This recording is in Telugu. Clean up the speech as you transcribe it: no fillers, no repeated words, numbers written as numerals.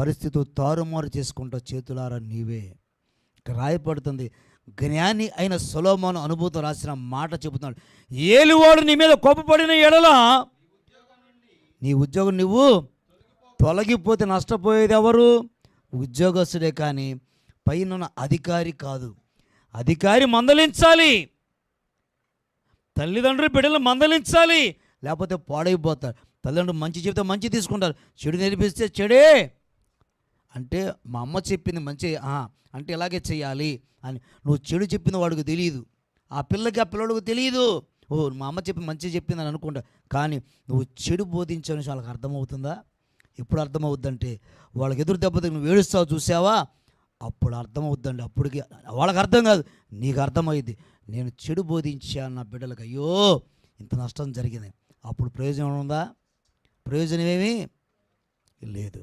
పరిస్థితులు తారుమారు చేసుకుంటా చేతులారా నీవే. ఇక్కడ రాయపడుతుంది, జ్ఞాని అయిన సొలొమోను అనుభూతం రాసిన మాట చెబుతున్నాడు. ఏలివాడు నీ మీద కోపపడిన ఎడల నీ ఉద్యోగం నువ్వు తొలగిపోతే నష్టపోయేది ఎవరు? ఉద్యోగస్తుడే, కానీ పైన అధికారి కాదు. అధికారి మందలించాలి, తల్లిదండ్రులు బిడ్డలు మందలించాలి, లేకపోతే పాడైపోతారు. తల్లిదండ్రులు మంచి చెప్తే మంచి తీసుకుంటారు, చెడు నేర్పిస్తే చెడే. అంటే మా అమ్మ చెప్పింది మంచి అంటే ఇలాగే చేయాలి అని నువ్వు చెడు చెప్పిన వాడికి తెలియదు, ఆ పిల్లకి ఆ పిల్లడికి తెలియదు. మా అమ్మ చెప్పి మంచి చెప్పింది అని అనుకుంటా, కానీ నువ్వు చెడు బోధించని వాళ్ళకి అర్థమవుతుందా? ఎప్పుడు అర్థమవుద్దంటే వాళ్ళకి ఎదురు దెబ్బకి నువ్వు ఏడుస్తావు చూసావా, అప్పుడు అర్థమవుద్దండి. అప్పటికి వాళ్ళకి అర్థం కాదు, నీకు అర్థమైంది. నేను చెడు బోధించాను నా బిడ్డలకు, అయ్యో ఇంత నష్టం జరిగింది. అప్పుడు ప్రయోజనం ఉందా? ప్రయోజనం ఏమీ లేదు.